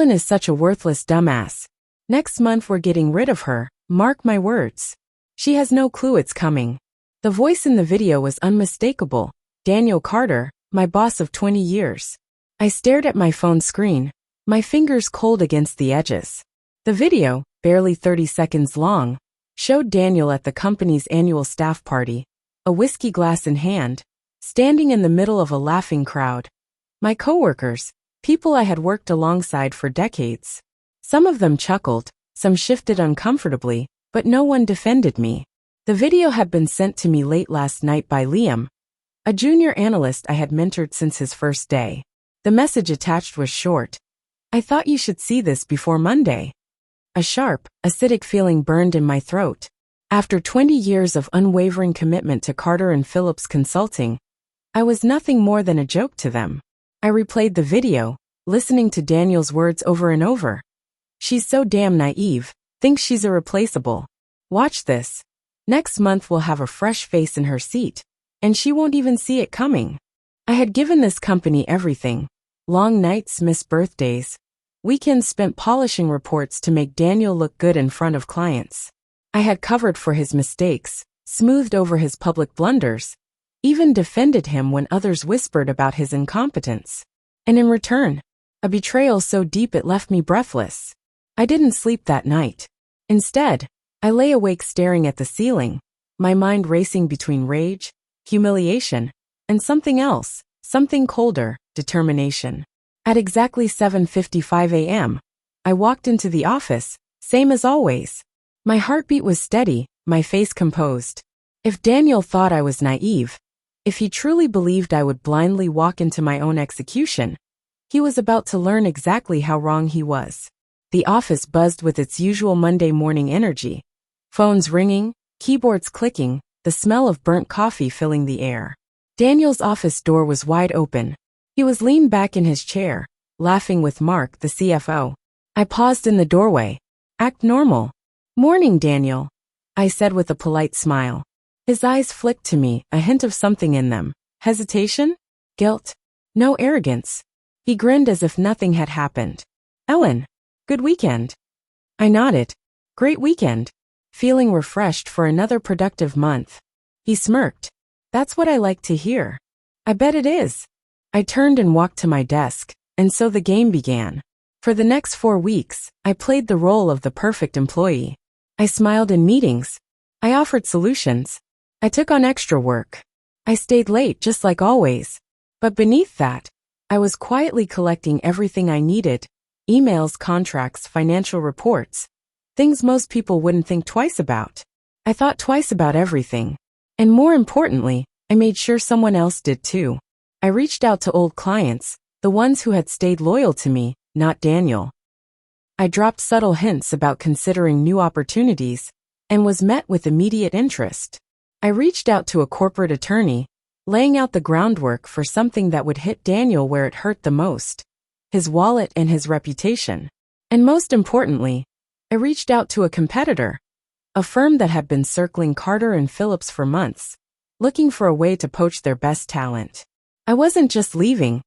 Ellen is such a worthless dumbass. Next month we're getting rid of her, mark my words. She has no clue it's coming. The voice in the video was unmistakable. Daniel Carter, my boss of 20 years. I stared at my phone screen, my fingers cold against the edges. The video, barely 30 seconds long, showed Daniel at the company's annual staff party, a whiskey glass in hand, standing in the middle of a laughing crowd. My coworkers, people I had worked alongside for decades. Some of them chuckled, some shifted uncomfortably, but no one defended me. The video had been sent to me late last night by Liam, a junior analyst I had mentored since his first day. The message attached was short. I thought you should see this before Monday. A sharp, acidic feeling burned in my throat. After 20 years of unwavering commitment to Carter and Phillips Consulting, I was nothing more than a joke to them. I replayed the video, listening to Daniel's words over and over. She's so damn naive, thinks she's irreplaceable. Watch this. Next month we'll have a fresh face in her seat, and she won't even see it coming. I had given this company everything. Long nights, missed birthdays. Weekends spent polishing reports to make Daniel look good in front of clients. I had covered for his mistakes, smoothed over his public blunders, even defended him when others whispered about his incompetence. And in return, a betrayal so deep it left me breathless. I didn't sleep that night. Instead, I lay awake staring at the ceiling, my mind racing between rage, humiliation, and something else, something colder, determination. At exactly 7:55 a.m., I walked into the office, same as always. My heartbeat was steady, my face composed. If Daniel thought I was naive, if he truly believed I would blindly walk into my own execution, he was about to learn exactly how wrong he was. The office buzzed with its usual Monday morning energy. Phones ringing, keyboards clicking, the smell of burnt coffee filling the air. Daniel's office door was wide open. He was leaned back in his chair, laughing with Mark, the CFO. I paused in the doorway. Act normal. Morning, Daniel, I said with a polite smile. His eyes flicked to me, a hint of something in them. Hesitation? Guilt? No arrogance. He grinned as if nothing had happened. Ellen, good weekend. I nodded. Great weekend. Feeling refreshed for another productive month. He smirked. That's what I like to hear. I bet it is. I turned and walked to my desk, and so the game began. For the next 4 weeks, I played the role of the perfect employee. I smiled in meetings. I offered solutions. I took on extra work. I stayed late just like always. But beneath that, I was quietly collecting everything I needed. Emails, contracts, financial reports. Things most people wouldn't think twice about. I thought twice about everything. And more importantly, I made sure someone else did too. I reached out to old clients, the ones who had stayed loyal to me, not Daniel. I dropped subtle hints about considering new opportunities, and was met with immediate interest. I reached out to a corporate attorney, laying out the groundwork for something that would hit Daniel where it hurt the most, his wallet and his reputation. And most importantly, I reached out to a competitor, a firm that had been circling Carter and Phillips for months, looking for a way to poach their best talent. I wasn't just leaving,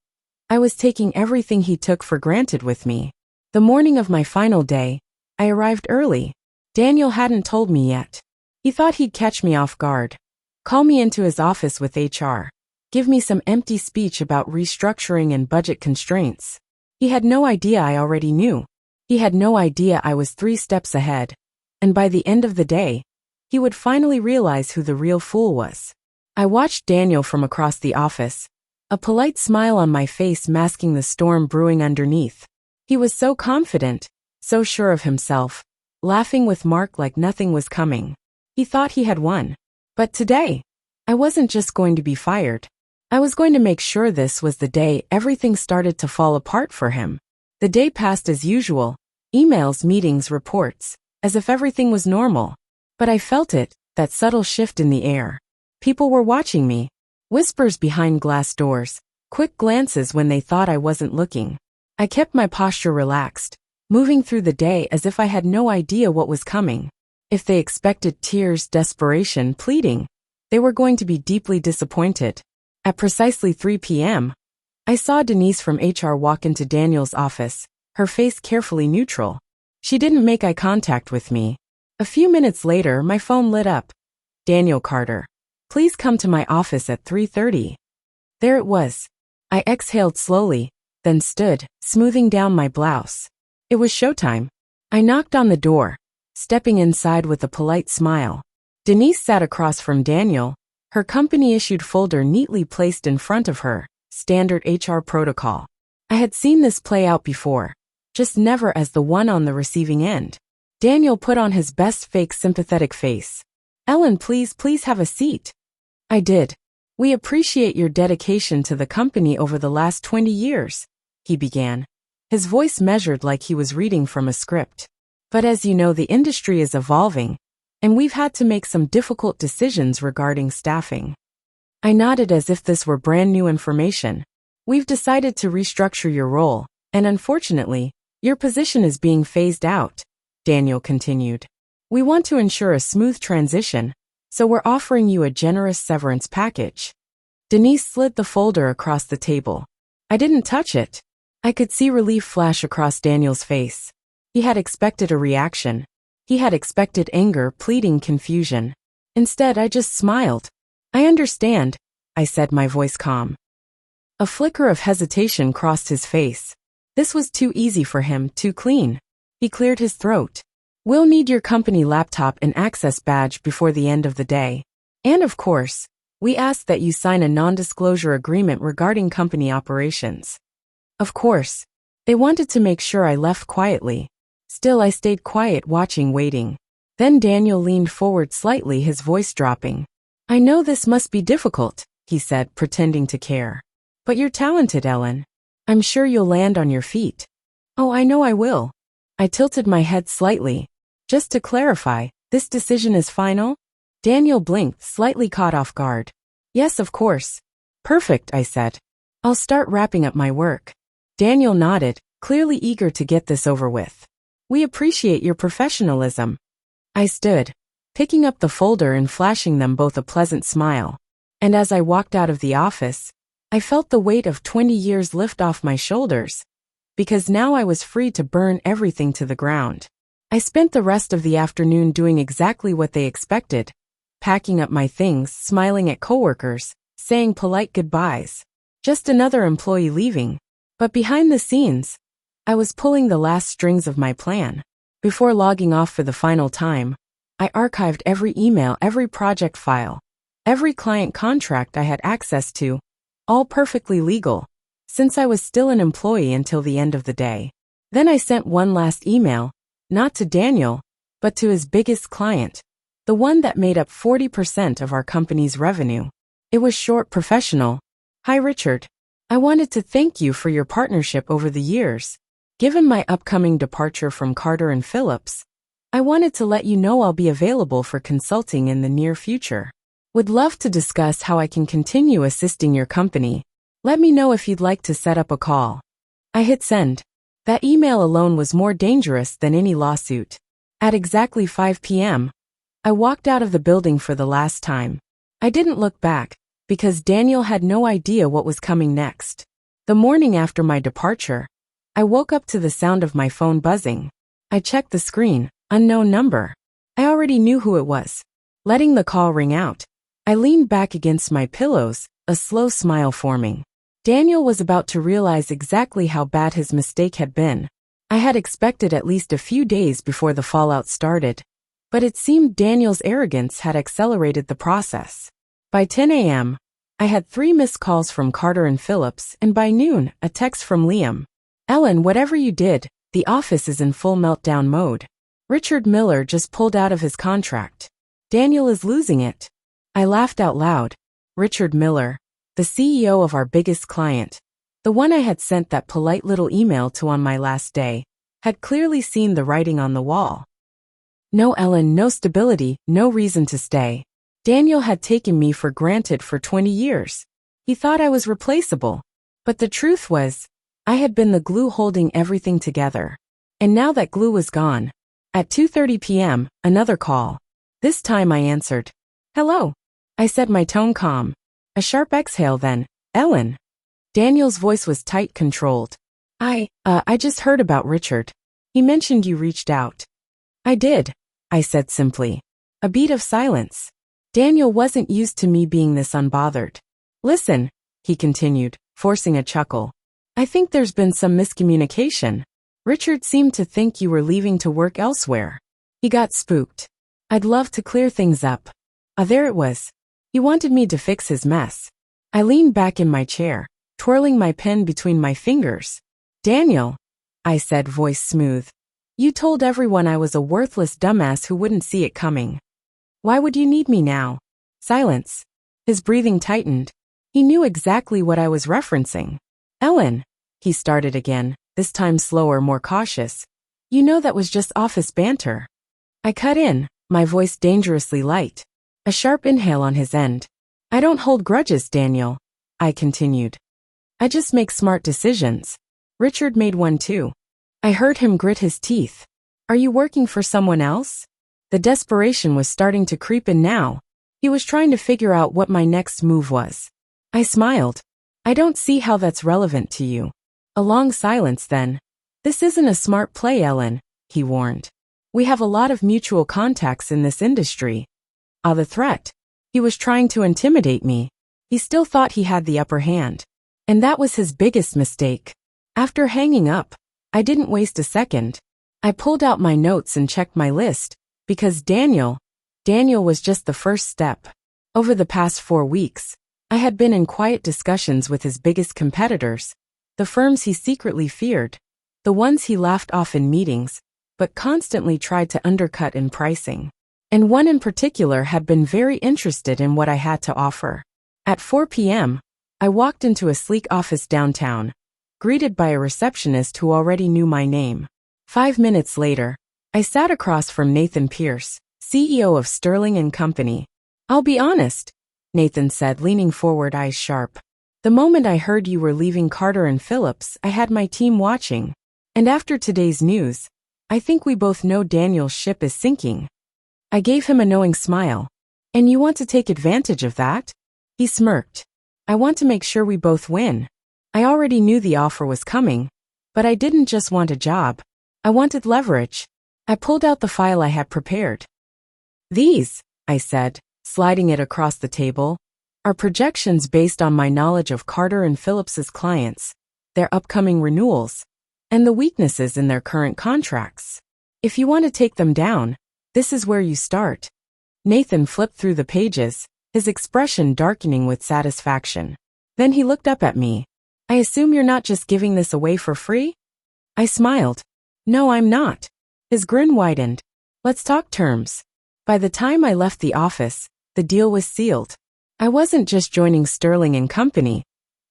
I was taking everything he took for granted with me. The morning of my final day, I arrived early. Daniel hadn't told me yet. He thought he'd catch me off guard, call me into his office with HR, give me some empty speech about restructuring and budget constraints. He had no idea I already knew. He had no idea I was 3 steps ahead. And by the end of the day, he would finally realize who the real fool was. I watched Daniel from across the office, a polite smile on my face masking the storm brewing underneath. He was so confident, so sure of himself, laughing with Mark like nothing was coming. He thought he had won. But today, I wasn't just going to be fired. I was going to make sure this was the day everything started to fall apart for him. The day passed as usual, emails, meetings, reports, as if everything was normal. But I felt it, that subtle shift in the air. People were watching me. Whispers behind glass doors, quick glances when they thought I wasn't looking. I kept my posture relaxed, moving through the day as if I had no idea what was coming. If they expected tears, desperation, pleading, they were going to be deeply disappointed. At precisely 3 p.m., I saw Denise from HR walk into Daniel's office, her face carefully neutral. She didn't make eye contact with me. A few minutes later, my phone lit up. Daniel Carter. Please come to my office at 3:30. There it was. I exhaled slowly, then stood, smoothing down my blouse. It was showtime. I knocked on the door, stepping inside with a polite smile. Denise sat across from Daniel, her company-issued folder neatly placed in front of her, standard HR protocol. I had seen this play out before, just never as the one on the receiving end. Daniel put on his best fake sympathetic face. Ellen, please have a seat. I did. We appreciate your dedication to the company over the last 20 years, he began, his voice measured like he was reading from a script. But as you know, the industry is evolving, and we've had to make some difficult decisions regarding staffing. I nodded as if this were brand new information. We've decided to restructure your role, and unfortunately, your position is being phased out, Daniel continued. We want to ensure a smooth transition, so we're offering you a generous severance package. Denise slid the folder across the table. I didn't touch it. I could see relief flash across Daniel's face. He had expected a reaction. He had expected anger, pleading, confusion. Instead, I just smiled. I understand, I said, my voice calm. A flicker of hesitation crossed his face. This was too easy for him, too clean. He cleared his throat. We'll need your company laptop and access badge before the end of the day. And of course, we ask that you sign a non-disclosure agreement regarding company operations. Of course, they wanted to make sure I left quietly. Still, I stayed quiet, watching, waiting. Then Daniel leaned forward slightly, his voice dropping. I know this must be difficult, he said, pretending to care. But you're talented, Ellen. I'm sure you'll land on your feet. Oh, I know I will. I tilted my head slightly. Just to clarify, this decision is final? Daniel blinked, slightly caught off guard. Yes, of course. Perfect, I said. I'll start wrapping up my work. Daniel nodded, clearly eager to get this over with. We appreciate your professionalism. I stood, picking up the folder and flashing them both a pleasant smile. And as I walked out of the office, I felt the weight of 20 years lift off my shoulders. Because now I was free to burn everything to the ground. I spent the rest of the afternoon doing exactly what they expected, packing up my things, smiling at coworkers, saying polite goodbyes. Just another employee leaving. But behind the scenes, I was pulling the last strings of my plan. Before logging off for the final time, I archived every email, every project file, every client contract I had access to, all perfectly legal, since I was still an employee until the end of the day. Then I sent one last email, not to Daniel, but to his biggest client, the one that made up 40% of our company's revenue. It was short, professional. Hi, Richard. I wanted to thank you for your partnership over the years. Given my upcoming departure from Carter and Phillips, I wanted to let you know I'll be available for consulting in the near future. Would love to discuss how I can continue assisting your company. Let me know if you'd like to set up a call. I hit send. That email alone was more dangerous than any lawsuit. At exactly 5 p.m., I walked out of the building for the last time. I didn't look back, because Daniel had no idea what was coming next. The morning after my departure, I woke up to the sound of my phone buzzing. I checked the screen, unknown number. I already knew who it was. Letting the call ring out, I leaned back against my pillows, a slow smile forming. Daniel was about to realize exactly how bad his mistake had been. I had expected at least a few days before the fallout started, but it seemed Daniel's arrogance had accelerated the process. By 10 a.m., I had 3 missed calls from Carter and Phillips, and by noon, a text from Liam. Ellen, whatever you did, the office is in full meltdown mode. Richard Miller just pulled out of his contract. Daniel is losing it. I laughed out loud. Richard Miller, the CEO of our biggest client, the one I had sent that polite little email to on my last day, had clearly seen the writing on the wall. No Ellen, no stability, no reason to stay. Daniel had taken me for granted for 20 years. He thought I was replaceable. But the truth was, I had been the glue holding everything together. And now that glue was gone. At 2:30 p.m., another call. This time I answered. Hello. I said, my tone calm. A sharp exhale then. Ellen. Daniel's voice was tight, controlled. I just heard about Richard. He mentioned you reached out. I did, I said simply. A beat of silence. Daniel wasn't used to me being this unbothered. Listen, he continued, forcing a chuckle. I think there's been some miscommunication. Richard seemed to think you were leaving to work elsewhere. He got spooked. I'd love to clear things up. There it was. He wanted me to fix his mess. I leaned back in my chair, twirling my pen between my fingers. Daniel, I said, voice smooth. You told everyone I was a worthless dumbass who wouldn't see it coming. Why would you need me now? Silence. His breathing tightened. He knew exactly what I was referencing. Ellen, he started again, this time slower, more cautious. You know that was just office banter. I cut in, my voice dangerously light. A sharp inhale on his end. I don't hold grudges, Daniel, I continued. I just make smart decisions. Richard made one too. I heard him grit his teeth. Are you working for someone else? The desperation was starting to creep in now. He was trying to figure out what my next move was. I smiled. I don't see how that's relevant to you. A long silence then. This isn't a smart play, Ellen, he warned. We have a lot of mutual contacts in this industry. The threat. He was trying to intimidate me. He still thought he had the upper hand. And that was his biggest mistake. After hanging up, I didn't waste a second. I pulled out my notes and checked my list, because Daniel was just the first step. Over the past 4 weeks, I had been in quiet discussions with his biggest competitors, the firms he secretly feared, the ones he laughed off in meetings, but constantly tried to undercut in pricing. And one in particular had been very interested in what I had to offer. At 4 p.m., I walked into a sleek office downtown, greeted by a receptionist who already knew my name. 5 minutes later, I sat across from Nathan Pierce, CEO of Sterling & Company. I'll be honest, Nathan said, leaning forward, eyes sharp. The moment I heard you were leaving Carter & Phillips, I had my team watching. And after today's news, I think we both know Daniel's ship is sinking. I gave him a knowing smile. And you want to take advantage of that? He smirked. I want to make sure we both win. I already knew the offer was coming, but I didn't just want a job. I wanted leverage. I pulled out the file I had prepared. These, I said, sliding it across the table, are projections based on my knowledge of Carter & Phillips's clients, their upcoming renewals, and the weaknesses in their current contracts. If you want to take them down, this is where you start. Nathan flipped through the pages, his expression darkening with satisfaction. Then he looked up at me. I assume you're not just giving this away for free? I smiled. No, I'm not. His grin widened. Let's talk terms. By the time I left the office, the deal was sealed. I wasn't just joining Sterling & Company.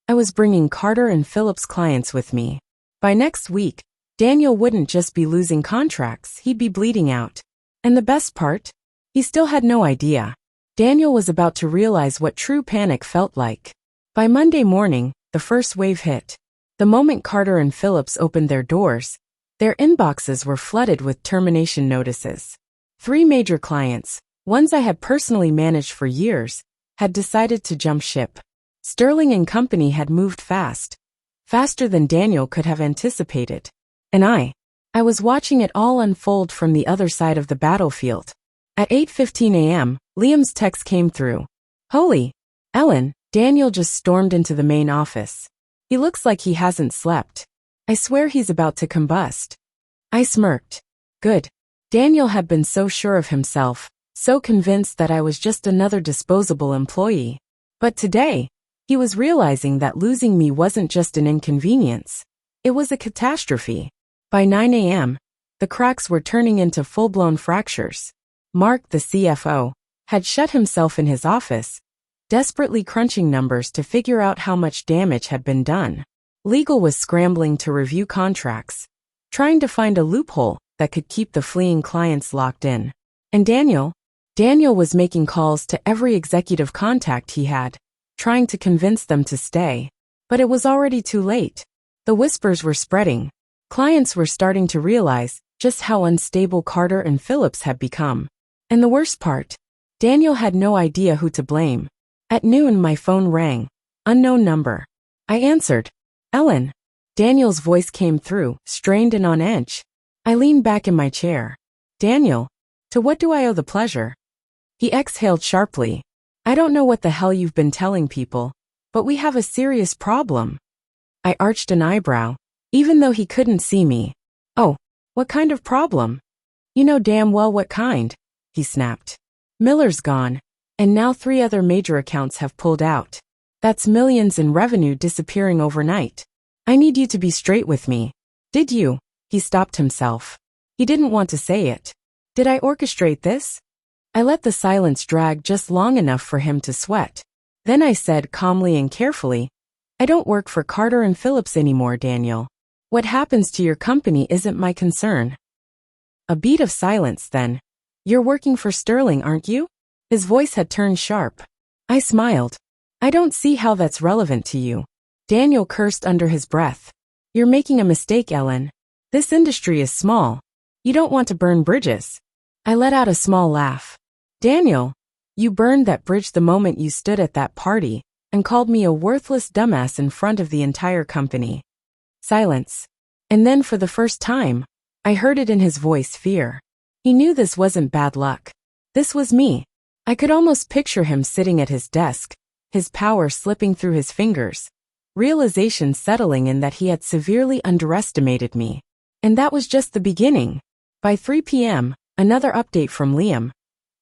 I was bringing Carter & Phillips clients with me. By next week, Daniel wouldn't just be losing contracts, he'd be bleeding out. And the best part? He still had no idea. Daniel was about to realize what true panic felt like. By Monday morning, the first wave hit. The moment Carter & Phillips opened their doors, their inboxes were flooded with termination notices. 3 major clients, ones I had personally managed for years, had decided to jump ship. Sterling & Company had moved fast. Faster than Daniel could have anticipated. And I was watching it all unfold from the other side of the battlefield. At 8:15 a.m., Liam's text came through. Holy, Ellen, Daniel just stormed into the main office. He looks like he hasn't slept. I swear he's about to combust. I smirked. Good. Daniel had been so sure of himself, so convinced that I was just another disposable employee. But today, he was realizing that losing me wasn't just an inconvenience. It was a catastrophe. By 9 a.m., the cracks were turning into full-blown fractures. Mark, the CFO, had shut himself in his office, desperately crunching numbers to figure out how much damage had been done. Legal was scrambling to review contracts, trying to find a loophole that could keep the fleeing clients locked in. And Daniel was making calls to every executive contact he had, trying to convince them to stay. But it was already too late. The whispers were spreading. Clients were starting to realize just how unstable Carter & Phillips had become. And the worst part, Daniel had no idea who to blame. At noon, my phone rang. Unknown number. I answered. Ellen. Daniel's voice came through, strained and on edge. I leaned back in my chair. Daniel, to what do I owe the pleasure? He exhaled sharply. I don't know what the hell you've been telling people, but we have a serious problem. I arched an eyebrow, even though he couldn't see me. Oh, what kind of problem? You know damn well what kind, he snapped. Miller's gone, and now 3 other major accounts have pulled out. That's millions in revenue disappearing overnight. I need you to be straight with me. Did you? He stopped himself. He didn't want to say it. Did I orchestrate this? I let the silence drag just long enough for him to sweat. Then I said calmly and carefully, I don't work for Carter & Phillips anymore, Daniel. What happens to your company isn't my concern. A beat of silence then. You're working for Sterling, aren't you? His voice had turned sharp. I smiled. I don't see how that's relevant to you. Daniel cursed under his breath. You're making a mistake, Ellen. This industry is small. You don't want to burn bridges. I let out a small laugh. Daniel, you burned that bridge the moment you stood at that party and called me a worthless dumbass in front of the entire company. Silence. And then for the first time, I heard it in his voice, fear. He knew this wasn't bad luck. This was me. I could almost picture him sitting at his desk, his power slipping through his fingers, realization settling in that he had severely underestimated me. And that was just the beginning. By 3 p.m., another update from Liam.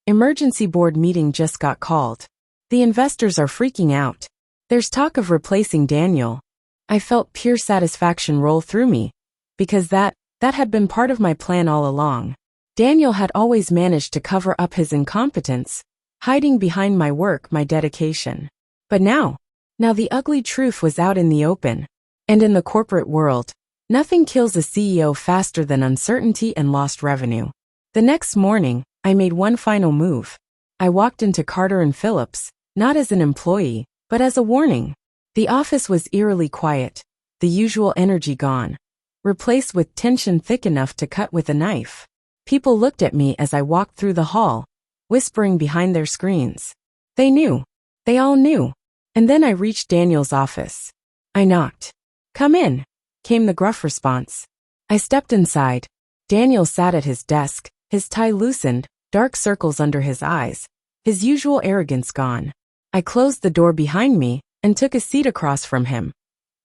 Emergency board meeting just got called. The investors are freaking out. There's talk of replacing Daniel. I felt pure satisfaction roll through me, because that had been part of my plan all along. Daniel had always managed to cover up his incompetence, hiding behind my work, my dedication. But now the ugly truth was out in the open. And in the corporate world, nothing kills a CEO faster than uncertainty and lost revenue. The next morning, I made one final move. I walked into Carter & Phillips, not as an employee, but as a warning. The office was eerily quiet, the usual energy gone, replaced with tension thick enough to cut with a knife. People looked at me as I walked through the hall, whispering behind their screens. They knew. They all knew. And then I reached Daniel's office. I knocked. Come in, came the gruff response. I stepped inside. Daniel sat at his desk, his tie loosened, dark circles under his eyes, his usual arrogance gone. I closed the door behind me and took a seat across from him,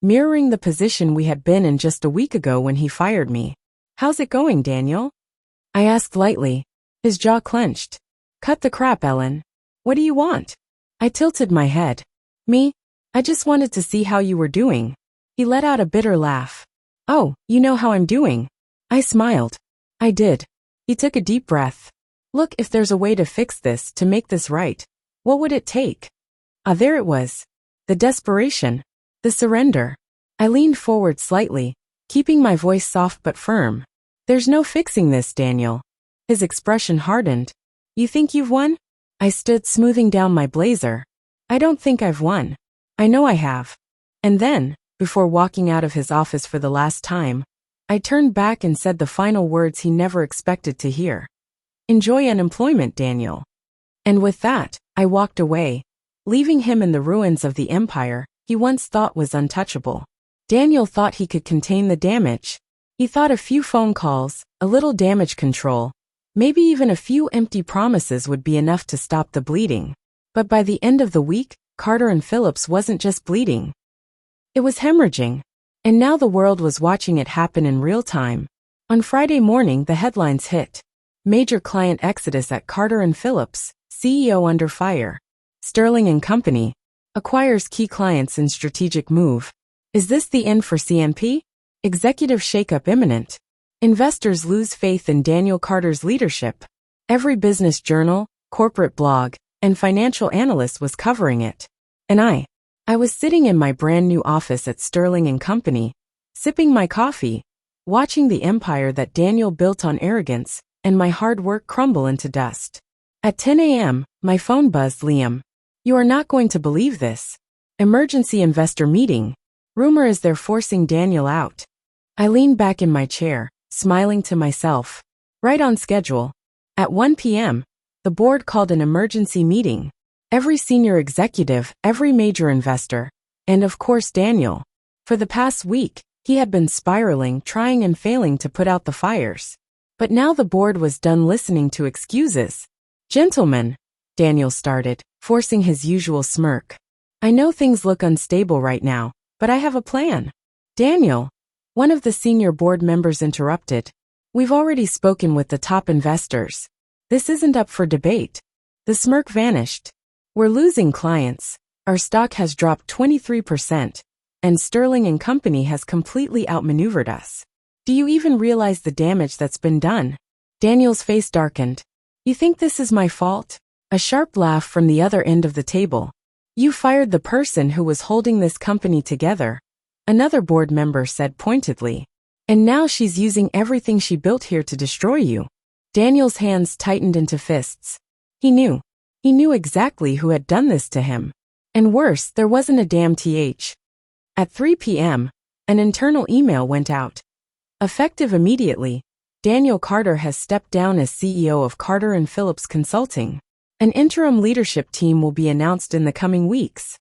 mirroring the position we had been in just a week ago when he fired me. How's it going, Daniel? I asked lightly. His jaw clenched. Cut the crap, Ellen. What do you want? I tilted my head. Me? I just wanted to see how you were doing. He let out a bitter laugh. Oh, you know how I'm doing. I smiled. I did. He took a deep breath. Look, if there's a way to fix this, to make this right, what would it take? There it was. The desperation. The surrender. I leaned forward slightly, keeping my voice soft but firm. There's no fixing this, Daniel. His expression hardened. You think you've won? I stood, smoothing down my blazer. I don't think I've won. I know I have. And then, before walking out of his office for the last time, I turned back and said the final words he never expected to hear. Enjoy unemployment, Daniel. And with that, I walked away, leaving him in the ruins of the empire he once thought was untouchable. Daniel thought he could contain the damage. He thought a few phone calls, a little damage control, maybe even a few empty promises would be enough to stop the bleeding. But by the end of the week, Carter & Phillips wasn't just bleeding. It was hemorrhaging. And now the world was watching it happen in real time. On Friday morning, the headlines hit. Major client exodus at Carter & Phillips, CEO under fire. Sterling & Company acquires key clients in strategic move. Is this the end for CMP? Executive shakeup imminent. Investors lose faith in Daniel Carter's leadership. Every business journal, corporate blog, and financial analyst was covering it. And I was sitting in my brand new office at Sterling & Company, sipping my coffee, watching the empire that Daniel built on arrogance and my hard work crumble into dust. At 10 a.m., my phone buzzed. Liam. You are not going to believe this. Emergency investor meeting. Rumor is they're forcing Daniel out. I leaned back in my chair, smiling to myself. Right on schedule. At 1 p.m., the board called an emergency meeting. Every senior executive, every major investor, and of course Daniel. For the past week, He had been spiraling, trying and failing to put out the fires. But now the board was done listening to excuses. "Gentlemen," Daniel started, forcing his usual smirk. "I know things look unstable right now, but I have a plan." "Daniel," one of the senior board members interrupted. "We've already spoken with the top investors. This isn't up for debate." The smirk vanished. "We're losing clients. Our stock has dropped 23%, and Sterling and Company has completely outmaneuvered us. Do you even realize the damage that's been done?" Daniel's face darkened. "You think this is my fault?" A sharp laugh from the other end of the table. "You fired the person who was holding this company together," another board member said pointedly. "And now she's using everything she built here to destroy you." Daniel's hands tightened into fists. He knew. He knew exactly who had done this to him. And worse, there wasn't a damn th. At 3 p.m., an internal email went out. Effective immediately, Daniel Carter has stepped down as CEO of Carter & Phillips Consulting. An interim leadership team will be announced in the coming weeks.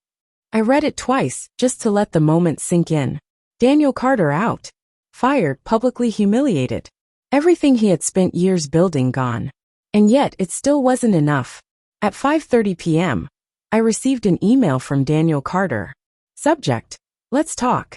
I read it twice, just to let the moment sink in. Daniel Carter out. Fired, publicly humiliated. Everything he had spent years building gone. And yet, it still wasn't enough. At 5:30 p.m., I received an email from Daniel Carter. Subject: "Let's talk."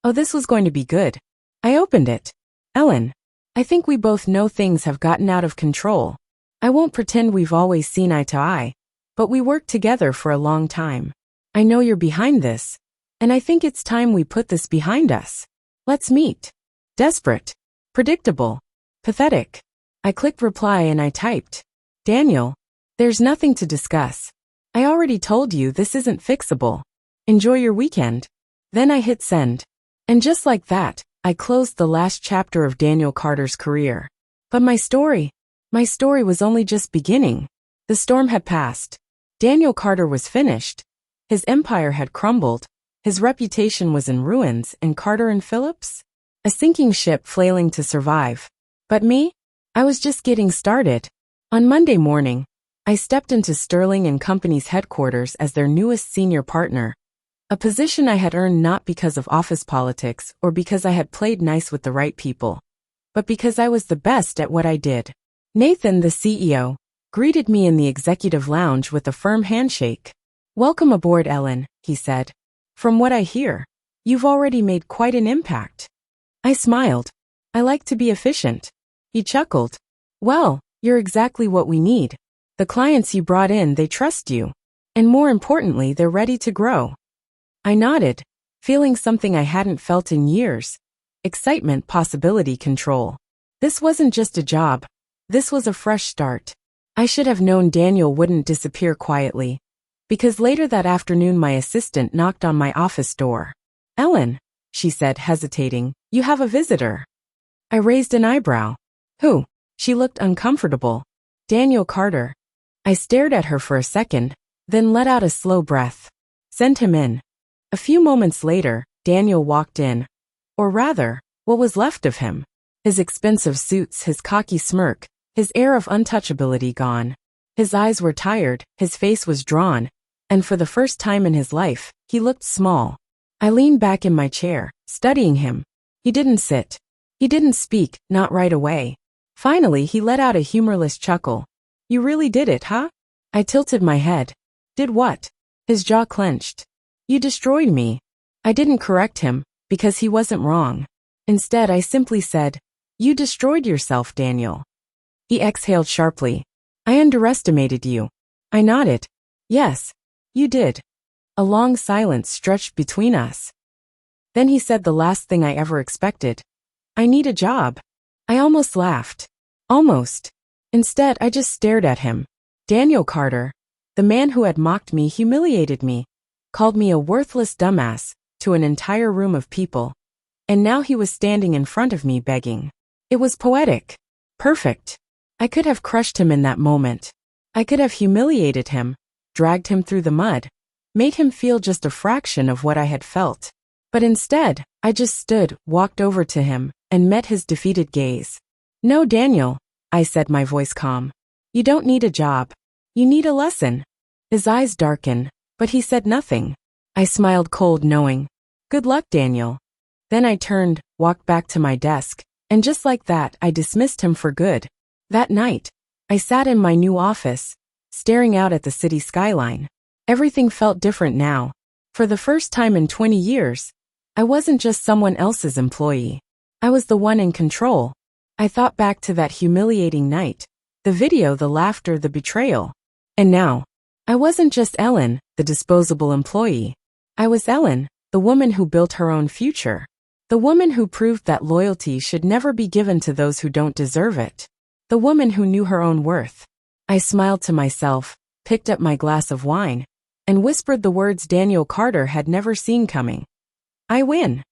Oh, this was going to be good. I opened it. "Ellen, I think we both know things have gotten out of control. I won't pretend we've always seen eye to eye, but we worked together for a long time. I know you're behind this, and I think it's time we put this behind us. Let's meet." Desperate. Predictable. Pathetic. I clicked reply and I typed, "Daniel, there's nothing to discuss. I already told you this isn't fixable. Enjoy your weekend." Then I hit send. And just like that, I closed the last chapter of Daniel Carter's career. But my story was only just beginning. The storm had passed. Daniel Carter was finished. His empire had crumbled. His reputation was in ruins, and Carter and Phillips? A sinking ship flailing to survive. But me? I was just getting started. On Monday morning, I stepped into Sterling and Company's headquarters as their newest senior partner. A position I had earned not because of office politics or because I had played nice with the right people, but because I was the best at what I did. Nathan, the CEO, greeted me in the executive lounge with a firm handshake. "Welcome aboard, Ellen," he said. "From what I hear, you've already made quite an impact." I smiled. "I like to be efficient." He chuckled. "Well, you're exactly what we need. The clients you brought in, they trust you. And more importantly, they're ready to grow." I nodded, feeling something I hadn't felt in years. Excitement, possibility, control. This wasn't just a job. This was a fresh start. I should have known Daniel wouldn't disappear quietly. Because later that afternoon my assistant knocked on my office door. "Ellen," she said, hesitating, "you have a visitor." I raised an eyebrow. "Who?" She looked uncomfortable. "Daniel Carter." I stared at her for a second, then let out a slow breath. "Send him in." A few moments later, Daniel walked in. Or rather, what was left of him. His expensive suits, his cocky smirk, his air of untouchability gone. His eyes were tired, his face was drawn, and for the first time in his life, he looked small. I leaned back in my chair, studying him. He didn't sit. He didn't speak, not right away. Finally, he let out a humorless chuckle. "You really did it, huh?" I tilted my head. "Did what?" His jaw clenched. "You destroyed me." I didn't correct him, because he wasn't wrong. Instead, I simply said, "You destroyed yourself, Daniel." He exhaled sharply. "I underestimated you." I nodded. "Yes, you did." A long silence stretched between us. Then he said the last thing I ever expected. "I need a job." I almost laughed. Almost. Instead, I just stared at him. Daniel Carter, the man who had mocked me, humiliated me, called me a worthless dumbass to an entire room of people. And now he was standing in front of me begging. It was poetic. Perfect. I could have crushed him in that moment. I could have humiliated him, dragged him through the mud, made him feel just a fraction of what I had felt. But instead, I just stood, walked over to him, and met his defeated gaze. "No, Daniel," I said, my voice calm. "You don't need a job. You need a lesson." His eyes darkened, but he said nothing. I smiled cold, knowing. "Good luck, Daniel." Then I turned, walked back to my desk, and just like that, I dismissed him for good. That night, I sat in my new office, staring out at the city skyline. Everything felt different now. For the first time in 20 years, I wasn't just someone else's employee. I was the one in control. I thought back to that humiliating night, the video, the laughter, the betrayal. And now, I wasn't just Ellen, the disposable employee. I was Ellen, the woman who built her own future. The woman who proved that loyalty should never be given to those who don't deserve it. The woman who knew her own worth. I smiled to myself, picked up my glass of wine, and whispered the words Daniel Carter had never seen coming. I win.